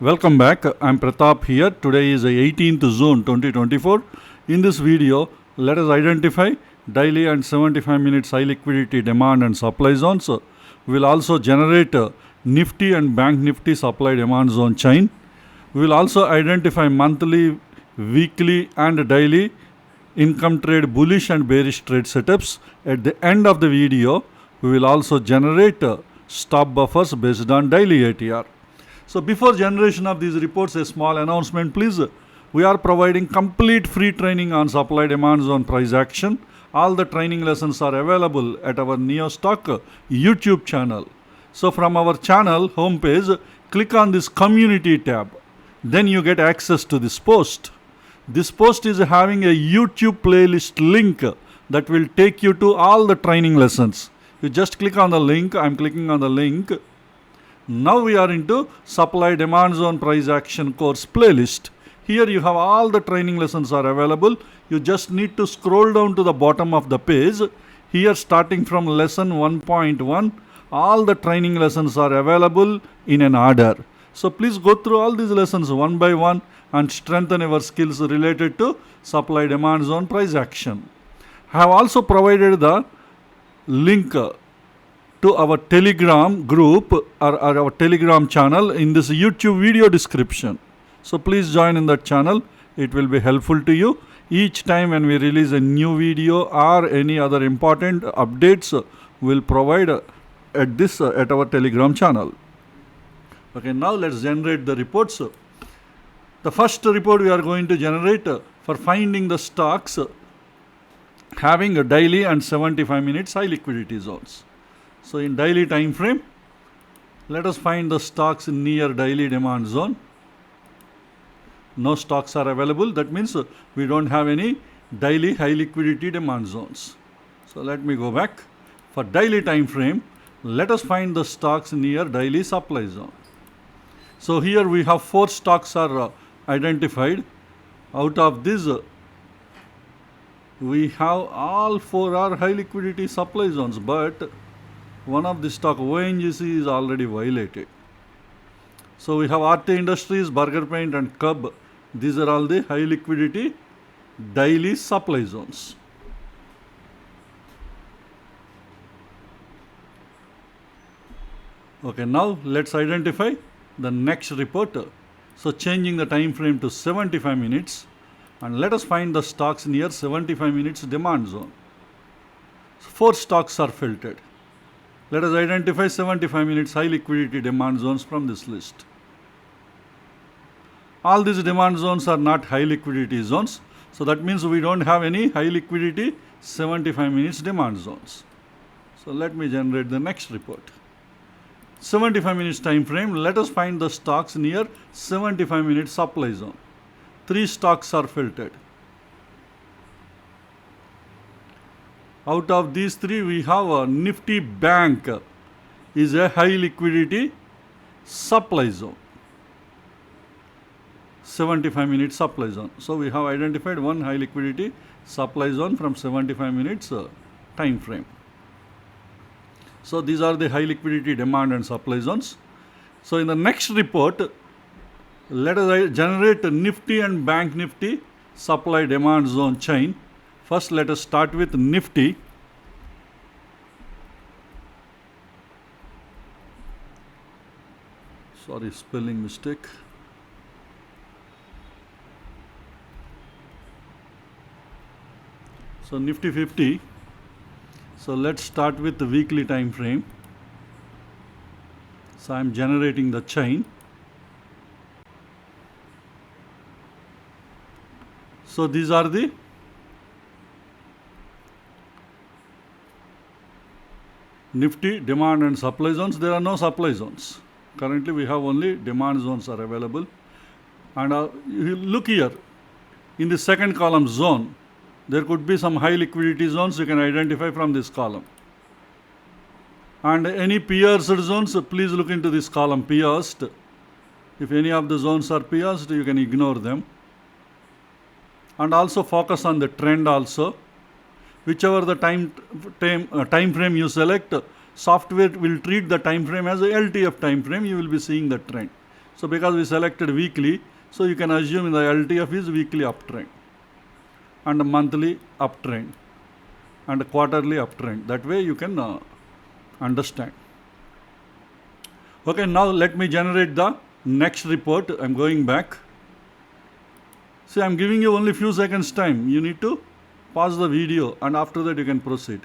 Welcome back. I'm Pratap here. Today is the 18th June 2024. In this video, let us identify daily and 75 minutes high liquidity demand and supply zones. We will also generate NIFTY and BANKNIFTY supply demand zone chain. We will also identify monthly, weekly and daily income trade bullish and bearish trade setups. At the end of the video, we will also generate stop buffers based on daily ATR. So before generation of these reports, a small announcement please. We are providing complete free training on supply demand zone price action. All the training lessons are available at our NeoStock YouTube channel. So from our channel homepage, click on this community tab. Then you get access to this post. This post is having a YouTube playlist link that will take you to all the training lessons. You just click on the link. I'm clicking on the link. Now we are into supply demand zone price action course playlist. Here you have all the training lessons are available. You just need to scroll down to the bottom of the page. Here starting from lesson 1.1, all the training lessons are available in an order. So please go through all these lessons one by one and strengthen your skills related to supply demand zone price action. I have also provided the link to our Telegram group or our Telegram channel in this YouTube video description. So please join in that channel. It will be helpful to you. Each time when we release a new video or any other important updates, we'll provide at our Telegram channel. Okay, now let's generate the reports. The first report we are going to generate for finding the stocks having a daily and 75 minutes high liquidity zones. So in daily time frame, let us find the stocks near daily demand zone. No stocks are available. That means we don't have any daily high liquidity demand zones. So let me go back. For daily time frame, let us find the stocks near daily supply zone. So here we have 4 stocks are identified. Out of this, we have all 4 are high liquidity supply zones, but one of the stock ONGC is already violated. So we have RT Industries, Burger Paint and Cub. These are all the high liquidity daily supply zones. Okay, now let's identify the next report. So changing the time frame to 75 minutes and let us find the stocks near 75 minutes demand zone. So 4 stocks are filtered. Let us identify 75 minutes high liquidity demand zones from this list. All these demand zones are not high liquidity zones. So that means we don't have any high liquidity 75 minutes demand zones. So let me generate the next report. 75 minutes time frame, let us find the stocks near 75 minutes supply zone. 3 stocks are filtered. Out of these 3, we have a NIFTY Bank is a high liquidity supply zone. 75 minutes supply zone. So we have identified one high liquidity supply zone from 75 minutes time frame. So these are the high liquidity demand and supply zones. So in the next report, let us generate NIFTY and BANKNIFTY supply demand zone chain. First, let us start with NIFTY. Sorry, spelling mistake. So NIFTY 50. So let's start with the weekly time frame. So I'm generating the chain. So these are the NIFTY demand and supply zones. There are no supply zones. Currently we have only demand zones are available. And you look here, in the second column zone, there could be some high liquidity zones you can identify from this column. And any pierced zones, please look into this column, pierced. If any of the zones are pierced, you can ignore them. And also focus on the trend also. Whichever the time frame you select, software will treat the time frame as a LTF time frame. You will be seeing the trend. So because we selected weekly, so you can assume the LTF is weekly uptrend and monthly uptrend and quarterly uptrend. That way you can understand. Okay, now let me generate the next report. I'm going back. See, I'm giving you only few seconds time. You need to pause the video and after that you can proceed.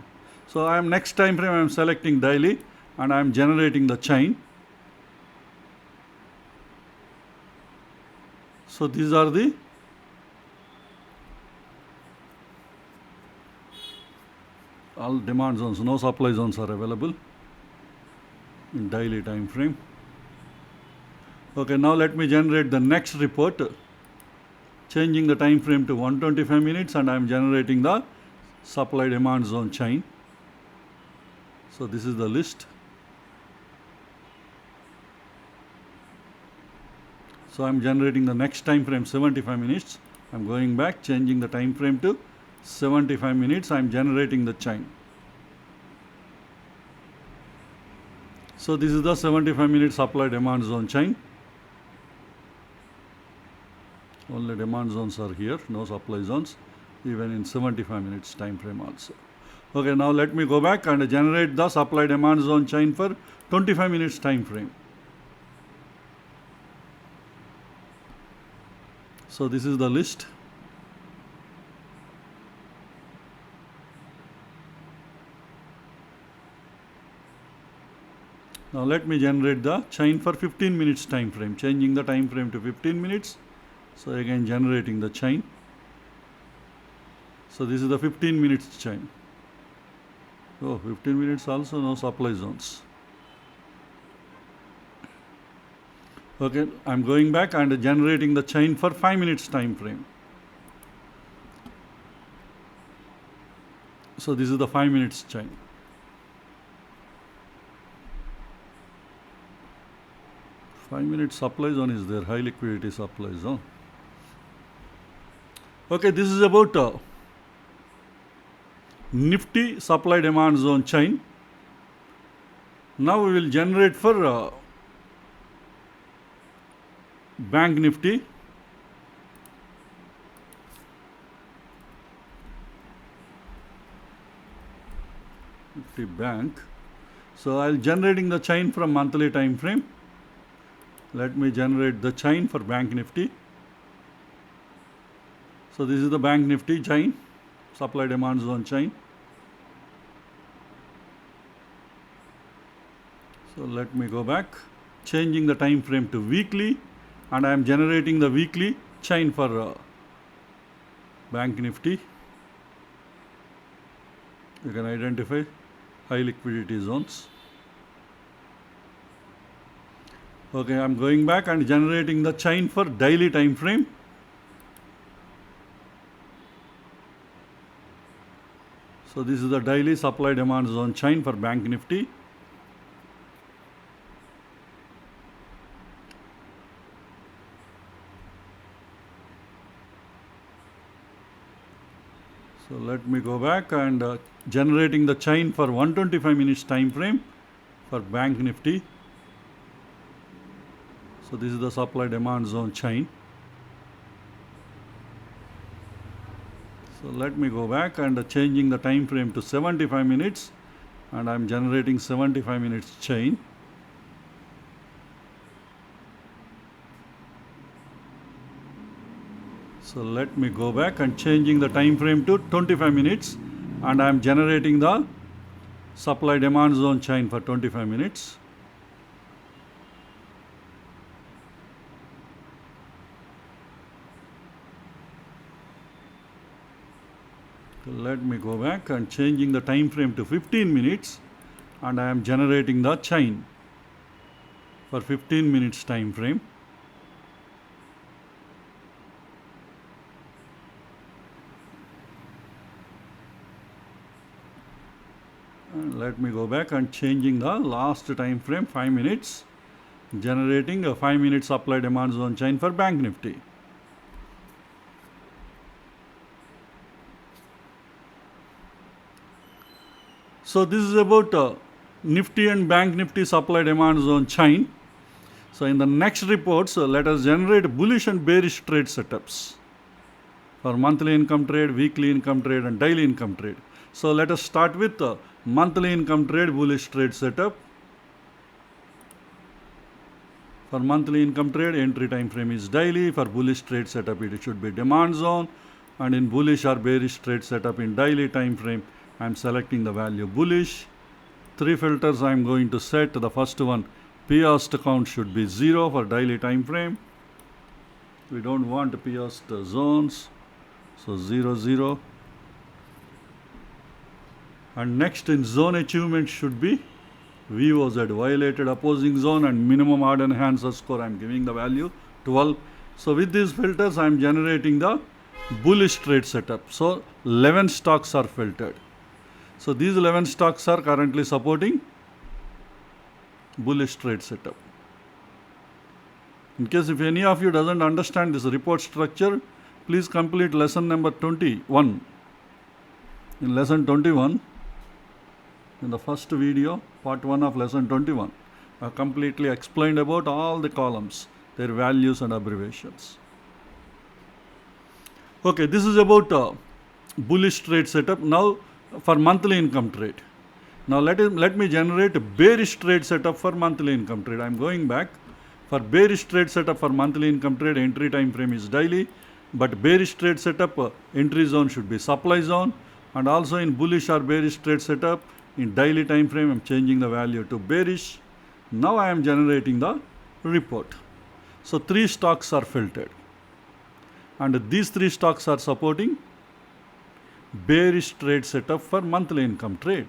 So I am next time frame, I am selecting daily and I am generating the chain. So these are the all demand zones, no supply zones are available in daily time frame. Okay, now let me generate the next report, changing the time frame to 125 minutes and I am generating the supply demand zone chain. So this is the list. So I am generating the next time frame 75 minutes. I am going back, changing the time frame to 75 minutes. I am generating the chain. So this is the 75 minute supply demand zone chain. Only demand zones are here, no supply zones, even in 75 minutes time frame also. Okay, now let me go back and generate the supply demand zone chain for 25 minutes time frame. So this is the list. Now let me generate the chain for 15 minutes time frame, changing the time frame to 15 minutes. So again generating the chain. So this is the 15 minutes chain. Oh, 15 minutes also no supply zones. Okay, I'm going back and generating the chain for 5 minutes time frame. So this is the 5 minutes chain. Five-minute supply zone is there, high liquidity supply zone. Okay, this is about NIFTY supply demand zone chain. Now we will generate for BANKNIFTY. NIFTY Bank. So I'll generating the chain from monthly time frame. Let me generate the chain for BANKNIFTY. So this is the BANKNIFTY chain, supply demand zone chain. So let me go back, changing the time frame to weekly, and I am generating the weekly chain for BANKNIFTY. You can identify high liquidity zones. Okay, I am going back and generating the chain for daily time frame. So this is the daily supply demand zone chain for BANKNIFTY. So let me go back and generating the chain for 125 minutes time frame for BANKNIFTY. So this is the supply demand zone chain. So let me go back and changing the time frame to 75 minutes and I am generating 75 minutes chain. So let me go back and changing the time frame to 25 minutes and I am generating the supply demand zone chain for 25 minutes. So let me go back and changing the time frame to 15 minutes and I am generating the chain for 15 minutes time frame. And let me go back and changing the last time frame 5 minutes, generating a 5 minute supply demand zone chain for BANKNIFTY. So this is about NIFTY and BANKNIFTY supply demand zone chain. So in the next reports, let us generate bullish and bearish trade setups for monthly income trade, weekly income trade and daily income trade. So let us start with monthly income trade bullish trade setup. For monthly income trade, entry time frame is daily. For bullish trade setup, it should be demand zone. And in bullish or bearish trade setup in daily time frame, I am selecting the value bullish. 3 filters I am going to set. The first one, P-host count should be 0 for daily time frame. We don't want P-host zones. So 0, 0. And next in zone achievement should be VOZ, violated opposing zone, and minimum odd enhancer score I am giving the value 12. So with these filters I am generating the bullish trade setup. So 11 stocks are filtered. So these 11 stocks are currently supporting bullish trade setup. In case if any of you doesn't understand this report structure, please complete lesson number 21. In lesson 21, in the first video, part 1 of lesson 21, I completely explained about all the columns, their values and abbreviations. Okay, this is about bullish trade setup. Now for monthly income trade. Now let me generate a bearish trade setup for monthly income trade. I am going back. For bearish trade setup for monthly income trade, entry time frame is daily, but bearish trade setup entry zone should be supply zone, and also in bullish or bearish trade setup in daily time frame I am changing the value to bearish. Now I am generating the report. So 3 stocks are filtered, and these 3 stocks are supporting bearish trade setup for monthly income trade.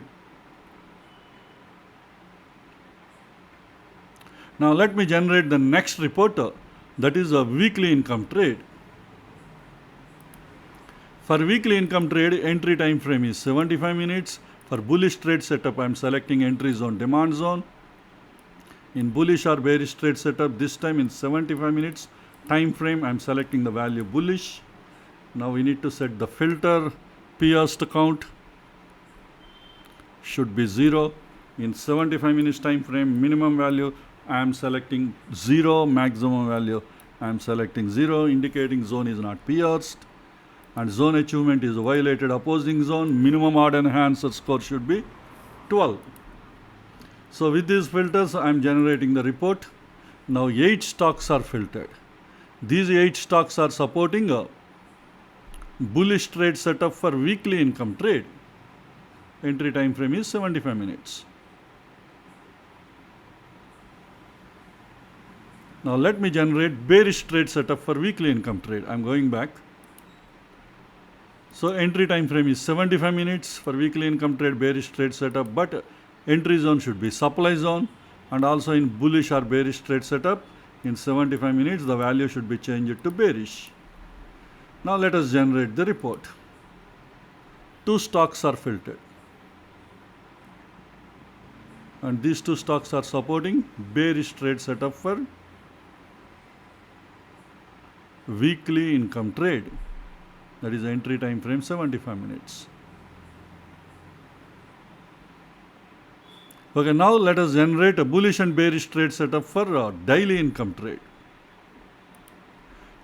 Now let me generate the next report, that is a weekly income trade. For weekly income trade, entry time frame is 75 minutes. For bullish trade setup, I am selecting entry zone, demand zone. In bullish or bearish trade setup, this time in 75 minutes time frame, I am selecting the value bullish. Now we need to set the filter. P-host count should be 0. In 75 minutes time frame, minimum value I am selecting 0, maximum value I am selecting 0, indicating zone is not pierced. And zone achievement is violated opposing zone. Minimum odd enhancer score should be 12. So with these filters I am generating the report. Now 8 stocks are filtered. These 8 stocks are supporting a bullish trade setup for weekly income trade. Entry time frame is 75 minutes. Now let me generate bearish trade setup for weekly income trade. I am going back. So entry time frame is 75 minutes for weekly income trade, bearish trade setup, but entry zone should be supply zone, and also in bullish or bearish trade setup in 75 minutes the value should be changed to bearish. Now let us generate the report. 2 stocks are filtered, and these 2 stocks are supporting bearish trade setup for weekly income trade. That is entry time frame 75 minutes. Okay, now let us generate a bullish and bearish trade setup for daily income trade.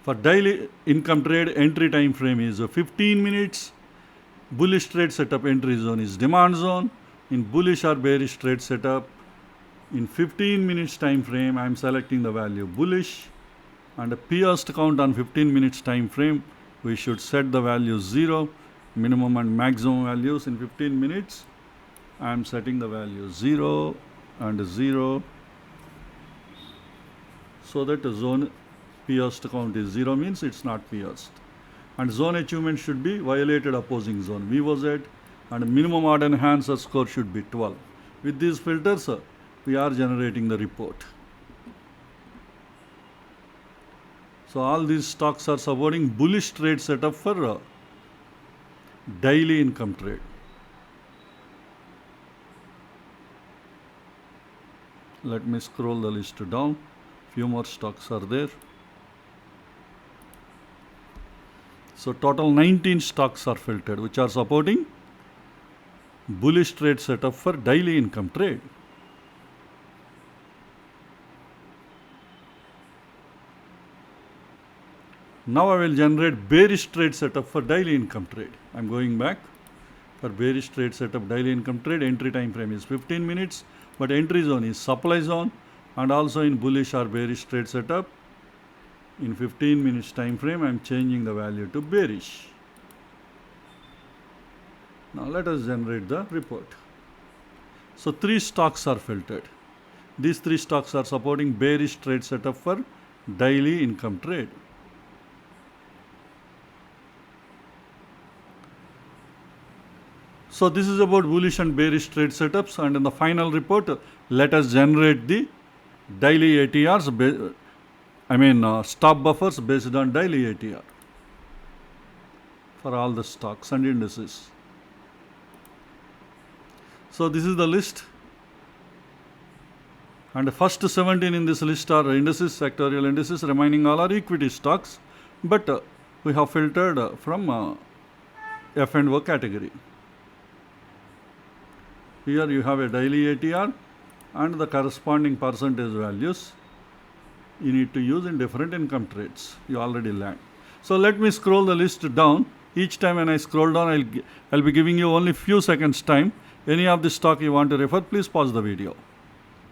For daily income trade, entry time frame is 15 minutes. Bullish trade setup entry zone is demand zone. In bullish or bearish trade setup, in 15 minutes time frame, I am selecting the value bullish, and a P-host count on 15 minutes time frame, we should set the value 0, minimum and maximum values in 15 minutes. I am setting the value 0 and 0, so that the zone P-host count is 0 means it's not P-host. And zone achievement should be violated opposing zone, VOZ, and minimum odd enhancer score should be 12. With these filters, we are generating the report. So all these stocks are supporting bullish trade setup for daily income trade. Let me scroll the list down. Few more stocks are there. So total 19 stocks are filtered, which are supporting bullish trade setup for daily income trade. Now I will generate bearish trade setup for daily income trade. I am going back. For bearish trade setup, daily income trade, entry time frame is 15 minutes, but entry zone is supply zone, and also in bullish or bearish trade setup, in 15 minutes time frame, I am changing the value to bearish. Now let us generate the report. So 3 stocks are filtered. These 3 stocks are supporting bearish trade setup for daily income trade. So this is about bullish and bearish trade setups, and in the final report, let us generate the daily ATRs, stop buffers based on daily ATR for all the stocks and indices. So this is the list, and the first 17 in this list are indices, sectorial indices, remaining all are equity stocks, but we have filtered from F&O category. Here you have a daily ATR and the corresponding percentage values you need to use in different income trades. You already learned. So let me scroll the list down. Each time when I scroll down, I'll be giving you only few seconds time. Any of the stock you want to refer, please pause the video.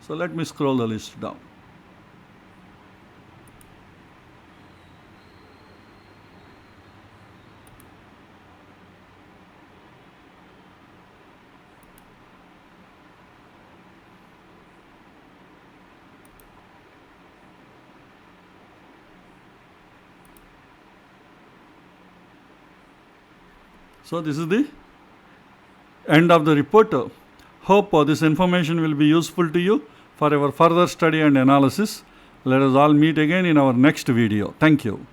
So let me scroll the list down. So this is the end of the report. Hope this information will be useful to you for our further study and analysis. Let us all meet again in our next video. Thank you.